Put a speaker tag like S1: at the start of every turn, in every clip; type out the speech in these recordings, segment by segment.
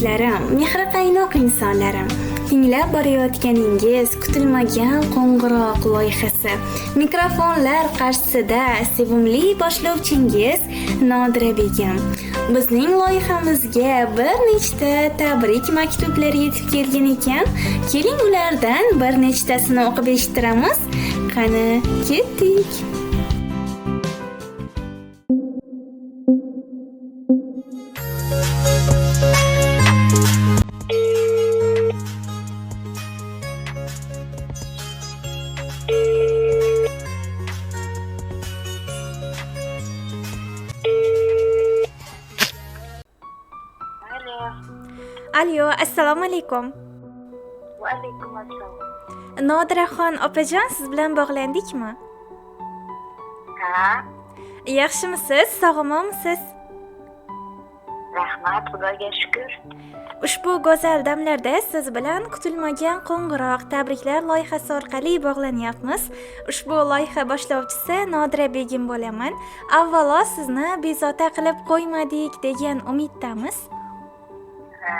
S1: tabriklarim, mehri qaynoq insonlarim. Tinglab borayotganingiz kutilmagan qo'ng'iroq loyihasi. Mikrofonlar qarshisida sevimli boshlovchingiz Nodira Begim. Bizning loyihamizga bir nechta tabrik maktublari yetib kelgan ekan. Keling ulardan bir nechtasini o'qib eshittiramiz. Qani, ketdik. Alo, assalomu alaykum.
S2: Va alaykum assalom.
S1: Nodiraxon opajon, siz bilan bog'landikmi?
S2: Ha,
S1: Yaxshimisiz? Sog'monmisiz?
S2: rahmat, Xudoga shukr.
S1: Ushbu go'zal damlarda siz bilan kutilmagan qo'ng'iroq tabriklar loyihasi orqali bog'lanyapmiz. Ushbu loyiha boshlovchisi Nodira Begim bo'laman. Avvalo sizni bezovta qilib qo'ymadik degan umiddamiz.
S2: Ha,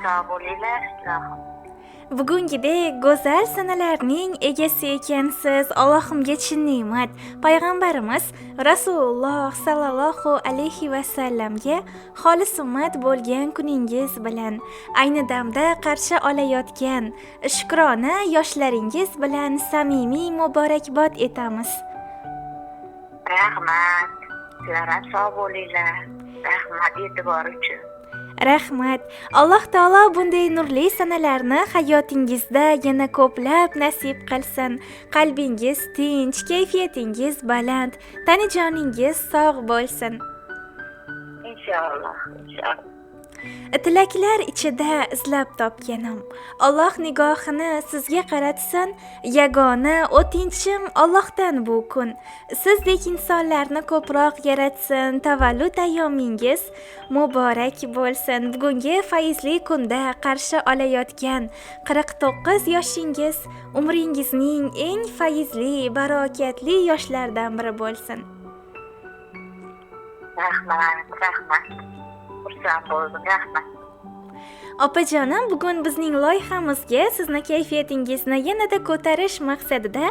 S2: sog' bo'linglar, ilohim.
S1: Bugungidek go'zal sanalarning egasi ekansiz. Allohimga chin ne'mat. Payg'ambarimiz Rasululloh sallallohu alayhi va sallamga xolis ummat bo'lgan kuningiz bilan ayni damda qarshi olayotgan shukrona yoshlaringiz bilan samimiy muborakbod etamiz.
S2: Rahmat. Sizlar ham sog' bo'linglar. Rahmat e'tibor uchun.
S1: Rahmat. Alloh taolo bunday nurli sanalarni hayotingizda yana ko'plab nasib qilsin. Qalbingiz tinch, kayfiyatingiz baland, tanajoningiz sog' bo'lsin.
S2: Inshaalloh, inshaalloh.
S1: Tilaklar ichida izlab topganim. Alloh nigohini sizga qaratsin. Yagona o'tinchim Allohdan bu kun. Sizdek insonlarni ko'proq yaratsin. Tavallud ayyomingiz muborak bo'lsin. Bugungi fayzli kunda qarshi olayotgan 49 yoshingiz umringizning eng fayzli, barokatli yoshlardan biri bo'lsin.
S2: Rahmat. Xursand bo'ldim, rahmat.
S1: Opajonim, bugun bizning loyihamizga sizni kayfiyatingizni yanada ko'tarish maqsadida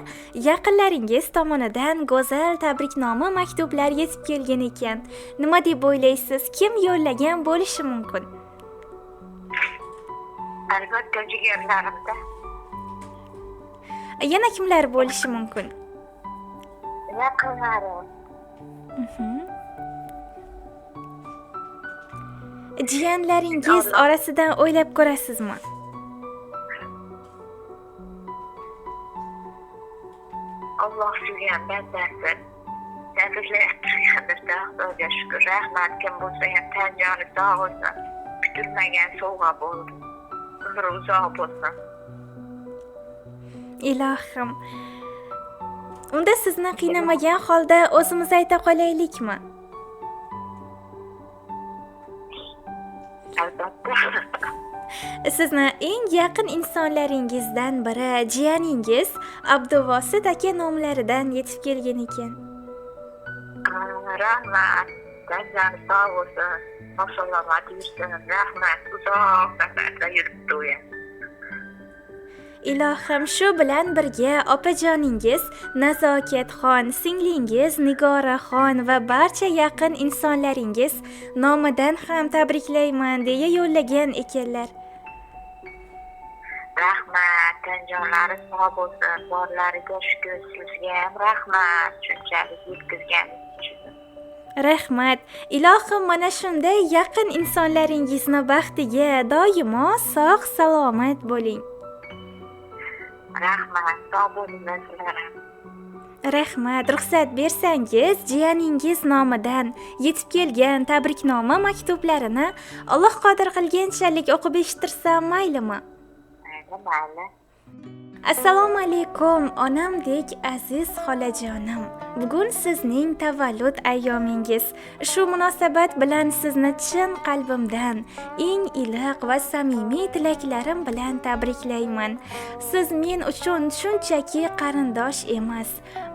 S1: yaqinlaringiz tomonidan go'zal tabriknoma maktublar yetib kelgan ekan. Nima deb o'ylaysiz? Kim yo'llagan bo'lishi mumkin?
S2: Albatta, jigarlarimda.
S1: Yana kimlar bo'lishi mumkin?
S2: Yaqinlarim.
S1: Jiyanlaringiz orasidan o'ylab ko'rasizmi?
S2: Alloh suygan bandasi. Tabriklayapti, Xudoga shukr. Rahmat, kim bo'lsa ham tan joni sog' bo'lsin. Kutilmagan sovg'a bo'ldi. Umri uzoq bo'lsin.
S1: Ilohim. Unda sizni qiynamagan holda o'zimiz ayta qolaylikmi?
S2: Albatta.
S1: Sizni eng yaqin insonlaringizdan biri jiyaningiz Abduvosit aka nomlaridan yetib kelgan ekan.
S2: Rahmat. Tan joni sog' bo'lsin. Sog'-salomat yursin. Rahmat. Uzoq safarda yuribdi u ham.
S1: Ilohim, shu bilan birga opajoningiz Nazokatxon, singlingiz Nigoraxon va barcha yaqin insonlaringiz nomidan ham tabriklayman deya yo'llagan ekanlar.
S2: Rahmat, tan jonlari sog' bo'lsin. Borlariga shukr. Sizga ham rahmat. Shunchalik yetkazganingiz uchun.
S1: Rahmat. Ilohim, mana shunday yaqin insonlaringizni baxtiga doimo sog' salomat bo'ling.
S2: Rahmat, sog' bo'linglar sizlar ham.
S1: Rahmat, ruxsat bersangiz, jiyaningiz nomidan yetib kelgan tabriknoma maktublarini Alloh qodir qilganchalik o'qib eshittirsam maylimi?
S2: Mayli.
S1: Assalomu alaykum, onamdek aziz xolajonim. Bugun sizning tavallud ayyomingiz. Shu munosabat bilan sizni chin qalbimdan eng iliq va samimiy tilaklarim bilan tabriklayman. Siz men uchun shunchaki qarindosh emas,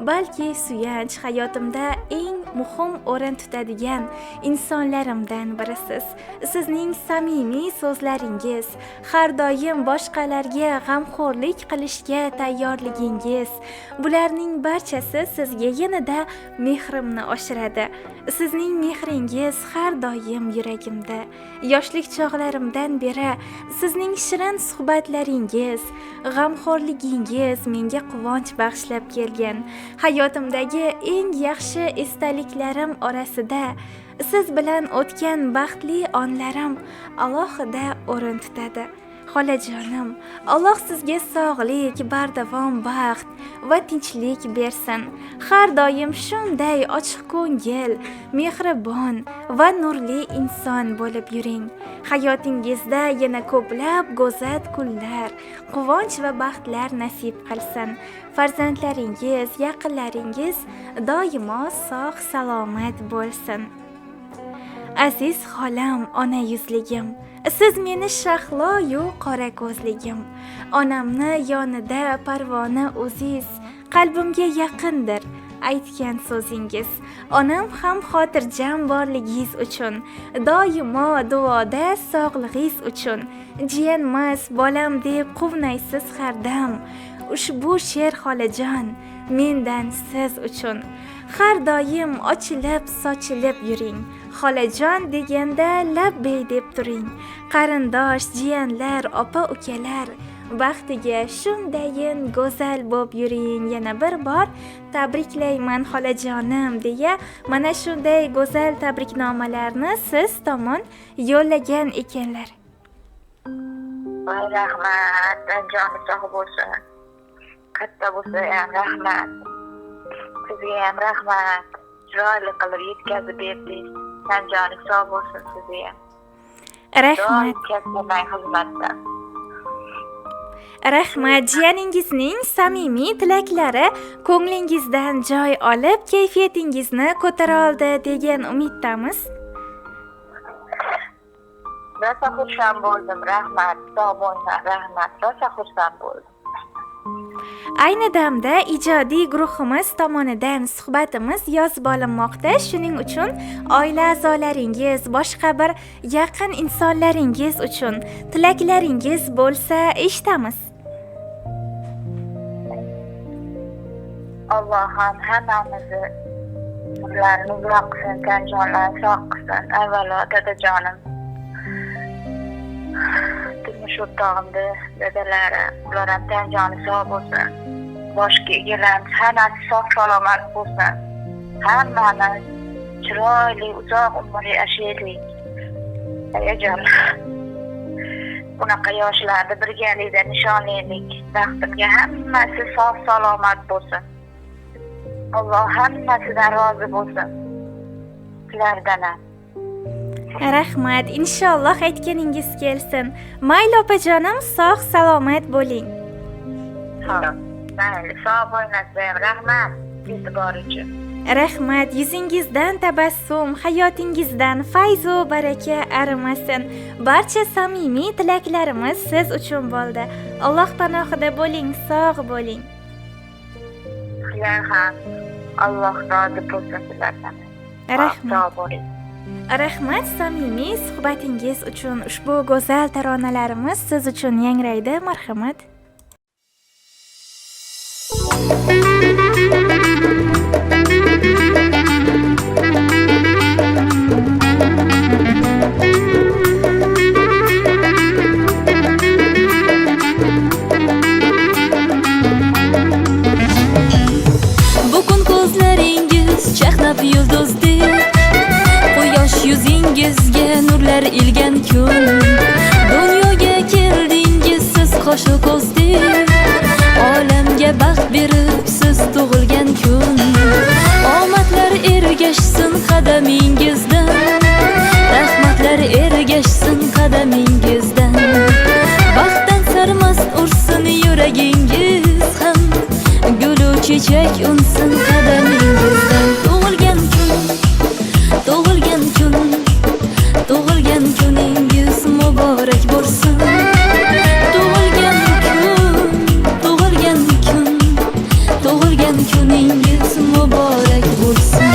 S1: balki suyanch, hayotimda eng muhim o'rin tutadigan insonlarimdan birisiz. Sizning samimiy so'zlaringiz, har doim boshqalarga g'amxo'rlik qilishga tayyorligingiz, bularning barchasi sizga yanada mehrimni oshiradi. Sizning mehringiz har doim yuragimda. Yoshlik chog'larimdan beri sizning shirin suhbatlaringiz, g'amxo'rligingiz menga quvonch bag'ishlab kelgan. Hayotimdagi eng yaxshi esdaliklarim orasida siz bilan o'tgan baxtli onlarim alohida o'rin tutadi. Xolajonim, Alloh sizga sog'lik, bardavom baxt va tinchlik bersin. Har doim shunday ochiq ko'ngil, mehribon va nurli inson bo'lib yuring. Hayotingizda yana ko'plab go'zal kunlar, quvonch va baxtlar nasib qilsin. Farzandlaringiz, yaqinlaringiz doimo sog' salomat bo'lsin. Aziz xolam, ona yuzligim, siz meni shahlo-yu qora ko'zligim. Onamni yonida parvona o'ziz, qalbimga yaqindir aytgan so'zingiz. Onam ham xotirjam borligingiz uchun, doimo duoda sog'lig'ingiz uchun. Jiyanmas, bolam deb quvnaysiz har dam. Ushbu she'r xolajon mendan siz uchun. Har doim ochilib sochilib yuring. Xolajon deganda labbay deb turing. Qarindosh, jiyanlar, opa ukalar baxtiga shundayin go'zal bo'lib yuring. Yana bir bor tabriklayman xolajonim deya mana shunday go'zal tabriknomalarni siz tomon yo'llagan ekanlar.
S2: Voy rahmat, joni sog' bo'lsin. Katta bo'lsa ham rahmat. Sizga ham rahmat. Chiroyli qilib yetkazib berdingiz. Joni sog' bo'lsin sizga ham.
S1: Rahmat.
S2: Katta xizmatda.
S1: Rahmat, jiyaningizning samimiy tilaklari ko'nglingizdan joy olib, kayfiyatingizni ko'tara oldi degan umiddamiz.
S2: Rosa xursand bo'ldim, rahmat. Sog' bo'lsin, rahmat. Rosa xursand bo'ldim.
S1: Ayni damda ijodiy guruhimiz tomonidan suhbatimiz yozib olinmoqda. Shuning uchun oila a'zolaringiz, boshqa bir yaqin insonlaringiz uchun tilaklaringiz bo'lsa eshitamiz.
S2: Alloh ham hammamizni umrlarini uzoq qilsin, jonlarini sog' qilsin. Avvalo dadajonim, turmush o'rtog'imni dadalari, ular ham joni sog' bo'lsin. Boshqa egalarimiz hammasi sog' salomat bo'lsin. Hammamiz chiroyli uzoq umr yashaylik. Ayajon, bunaqa yoshlarni birgalikda nishonlaylik. Baxtimga hammasi sog' salomat bo'lsin. Alloh hammasidan rozi bo'lsin. Sizlardan ham.
S1: Rahmat, inshaalloh aytganingiz kelsin. Mayli opajonim, sog' salomat bo'ling.
S2: Mayli, sog' bo'linglar, rahmat e'tibor uchun.
S1: Rahmat, yuzingizdan tabassum, hayotingizdan fayz va baraka arimasin. Barcha samimiy tilaklarimiz siz uchun bo'ldi. Alloh panohida bo'ling, sog' bo'ling.
S2: Sizlar ham Alloh rozi bo'lsin sizlardan.
S1: Rahmat.
S2: Sog' bo'ling.
S1: Rahmat samimiy suhbatingiz uchun. Ushbu go'zal taronalarimiz siz uchun yangraydi. Marhamat.
S3: Bugun ko'zlaringiz chaqnab yulduzdek, quyosh yuzingizga nurlar ilgan kun. Dunyoga keldingiz siz qo'shu ko'zdek, olamga baxt berib siz tug'ilgan kun. Omadlar ergashsin qadamingizdan, rahmatlar ergashsin qadamingizdan. Baxtdan sarmast ursin yuragingiz ham, gulu chechak unsin qadamingizdan. Tug'ilgan kun, tug'ilgan kun, tug'ilgan kuningiz muborak bo'lsin. Tug'ilgan kun, tug'ilgan kun, tug'ilgan kuningiz muborak bo'lsin.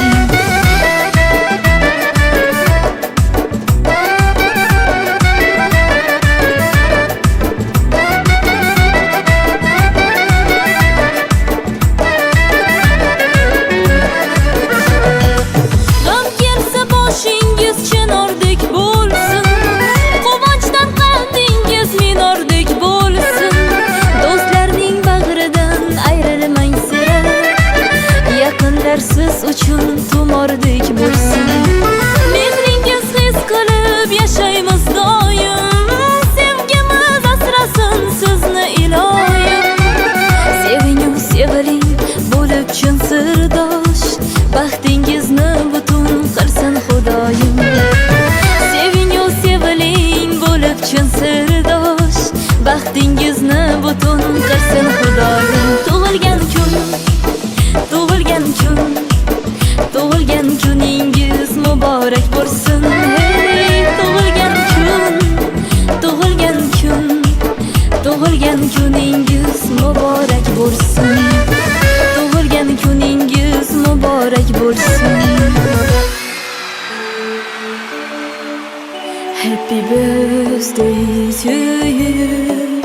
S3: birthday to you.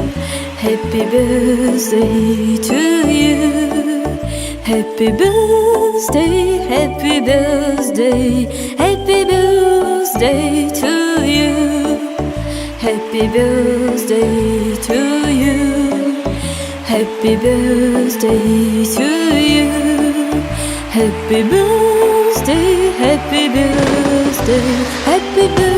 S3: Happy birthday to you. Happy birthday, happy birthday, happy birthday to you. Happy birthday to you. Happy birthday to you. Happy birthday, happy birthday, happy birthday.